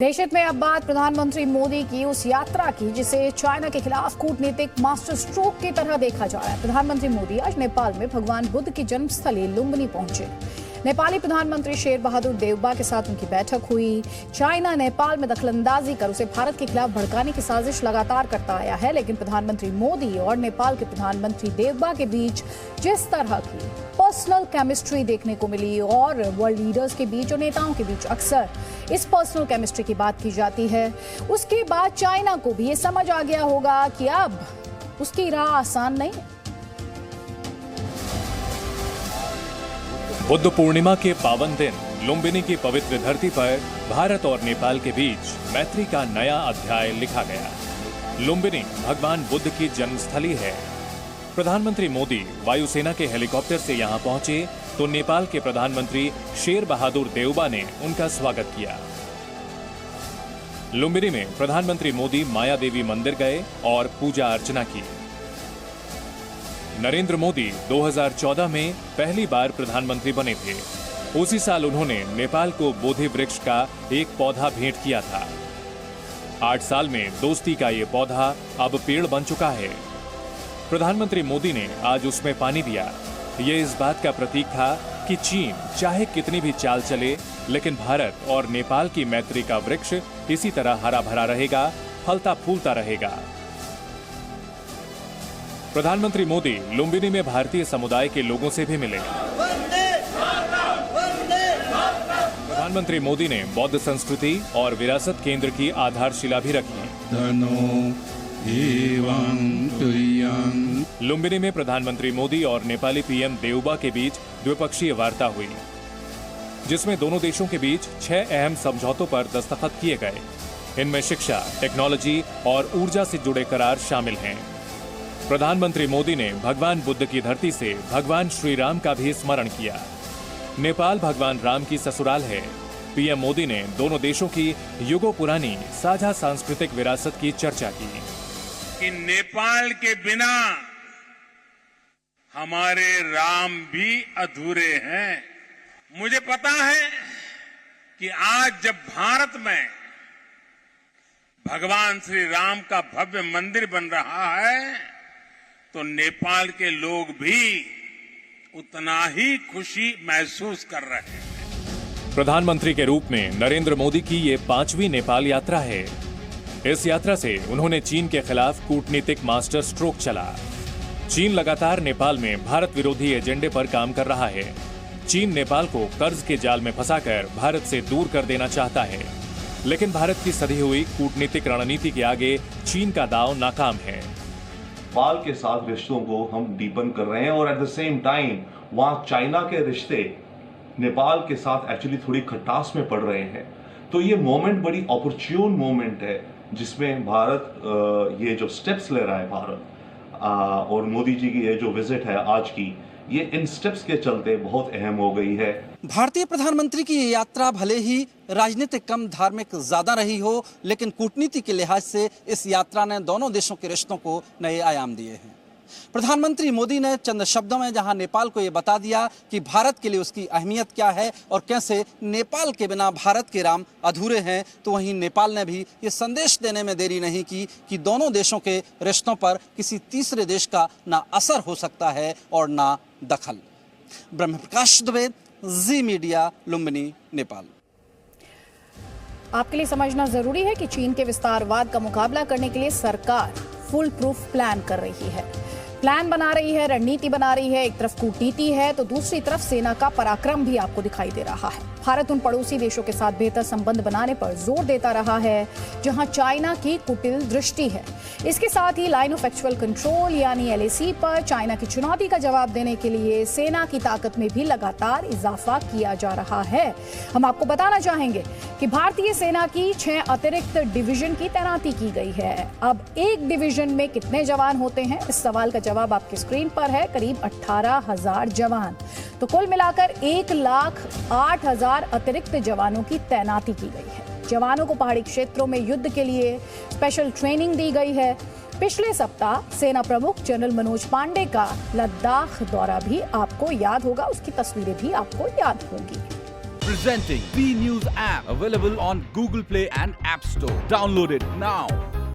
देश हित में अब बात प्रधानमंत्री मोदी की उस यात्रा की जिसे चाइना के खिलाफ कूटनीतिक मास्टर स्ट्रोक की तरह देखा जा रहा है। प्रधानमंत्री मोदी आज नेपाल में भगवान बुद्ध की जन्मस्थली लुम्बिनी पहुंचे। नेपाली प्रधानमंत्री शेर बहादुर देउबा के साथ उनकी बैठक हुई। चाइना नेपाल में दखलंदाजी कर उसे भारत के खिलाफ भड़काने की साजिश लगातार करता आया है, लेकिन प्रधानमंत्री मोदी और नेपाल के प्रधानमंत्री देउबा के बीच जिस तरह की पर्सनल केमिस्ट्री देखने को मिली और वर्ल्ड लीडर्स के बीच और नेताओं के बीच अक्सर इस पर्सनल केमिस्ट्री की बात की जाती है, उसके बाद चाइना को भी ये समझ आ गया होगा कि अब उसकी राह आसान नहीं है। बुद्ध पूर्णिमा के पावन दिन लुम्बिनी की पवित्र धरती पर भारत और नेपाल के बीच मैत्री का नया अध्याय लिखा गया। लुम्बिनी भगवान बुद्ध की जन्मस्थली है। प्रधानमंत्री मोदी वायुसेना के हेलीकॉप्टर से यहां पहुंचे तो नेपाल के प्रधानमंत्री शेर बहादुर देउबा ने उनका स्वागत किया। लुम्बिनी में प्रधानमंत्री मोदी माया देवी मंदिर गए और पूजा अर्चना की। नरेंद्र मोदी 2014 में पहली बार प्रधानमंत्री बने थे। उसी साल उन्होंने नेपाल को बोधि वृक्ष का एक पौधा भेंट किया था। 8 साल में दोस्ती का ये पौधा अब पेड़ बन चुका है। प्रधानमंत्री मोदी ने आज उसमें पानी दिया। ये इस बात का प्रतीक था कि चीन चाहे कितनी भी चाल चले, लेकिन भारत और नेपाल की मैत्री का वृक्ष इसी तरह हरा भरा रहेगा, फलता फूलता रहेगा। प्रधानमंत्री मोदी लुम्बिनी में भारतीय समुदाय के लोगों से भी मिले। प्रधानमंत्री मोदी ने बौद्ध संस्कृति और विरासत केंद्र की आधारशिला भी रखी। लुम्बिनी में प्रधानमंत्री मोदी और नेपाली पीएम देउबा के बीच द्विपक्षीय वार्ता हुई, जिसमें दोनों देशों के बीच 6 अहम समझौतों पर दस्तखत किए गए। इनमें शिक्षा, टेक्नोलॉजी और ऊर्जा से जुड़े करार शामिल हैं। प्रधानमंत्री मोदी ने भगवान बुद्ध की धरती से भगवान श्री राम का भी स्मरण किया। नेपाल भगवान राम की ससुराल है। पीएम मोदी ने दोनों देशों की युगों पुरानी साझा सांस्कृतिक विरासत की चर्चा की। कि नेपाल के बिना हमारे राम भी अधूरे हैं। मुझे पता है कि आज जब भारत में भगवान श्री राम का भव्य मंदिर बन रहा है तो नेपाल के लोग भी उतना ही खुशी महसूस कर रहे हैं। प्रधानमंत्री के रूप में नरेंद्र मोदी की ये 5वीं नेपाल यात्रा है। इस यात्रा से उन्होंने चीन के खिलाफ कूटनीतिक मास्टर स्ट्रोक चला। चीन लगातार नेपाल में भारत विरोधी एजेंडे पर काम कर रहा है। चीन नेपाल को कर्ज के जाल में फंसाकर भारत से दूर कर देना चाहता है, लेकिन भारत की सधी हुई कूटनीतिक रणनीति के आगे चीन का दांव नाकाम है। नेपाल के साथ रिश्तों को हम डीपन कर रहे हैं और एट द सेम टाइम वहां चाइना के रिश्ते नेपाल के साथ एक्चुअली थोड़ी खटास में पड़ रहे हैं। तो ये मोमेंट बड़ी अपॉर्चुन मोमेंट है जिसमें भारत ये जो स्टेप्स ले रहा है भारत और मोदी जी की ये जो विजिट है आज की, ये इन स्टेप्स के चलते बहुत अहम हो गई है। भारतीय प्रधानमंत्री की ये यात्रा भले ही राजनीतिक कम धार्मिक ज्यादा रही हो, लेकिन कूटनीति के लिहाज से इस यात्रा ने दोनों देशों के रिश्तों को नए आयाम दिए हैं। प्रधानमंत्री मोदी ने चंद शब्दों में जहां नेपाल को ये बता दिया कि भारत के लिए उसकी अहमियत क्या है और कैसे नेपाल के बिना भारत के राम अधूरे हैं, तो वहीं नेपाल ने भी ये संदेश देने में देरी नहीं की कि दोनों देशों के रिश्तों पर किसी तीसरे देश का ना असर हो सकता है और ना दखल। ब्रह्म प्रकाश दुबे, जी मीडिया, लुम्बिनी, नेपाल। आपके लिए समझना जरूरी है कि चीन के विस्तारवाद का मुकाबला करने के लिए सरकार फुल प्रूफ प्लान कर रही है, प्लान बना रही है, रणनीति बना रही है। एक तरफ कूटनीति है तो दूसरी तरफ सेना का पराक्रम भी आपको दिखाई दे रहा है। भारत उन पड़ोसी देशों के साथ बेहतर संबंध बनाने पर जोर देता रहा है जहां चाइना की कुटिल दृष्टि है। इसके साथ ही लाइन ऑफ एक्चुअल कंट्रोल यानी LAC पर चाइना की चुनौती का जवाब देने के लिए सेना की ताकत में भी लगातार इजाफा किया जा रहा है। हम आपको बताना चाहेंगे कि भारतीय सेना की 6 अतिरिक्त डिवीजन की तैनाती की गई है। अब एक डिवीजन में कितने जवान होते हैं, इस सवाल का जवाब आपकी स्क्रीन पर है। करीब 18,000 जवान। तो कुल मिलाकर 1,08,000 अतिरिक्त जवानों की तैनाती की गई है। जवानों को पहाड़ी क्षेत्रों में युद्ध के लिए स्पेशल ट्रेनिंग दी गई है। पिछले सप्ताह सेना प्रमुख जनरल मनोज पांडे का लद्दाख दौरा भी आपको याद होगा, उसकी तस्वीरें भी आपको याद होंगी। Presenting B News app, available on Google Play and App Store. Download it now.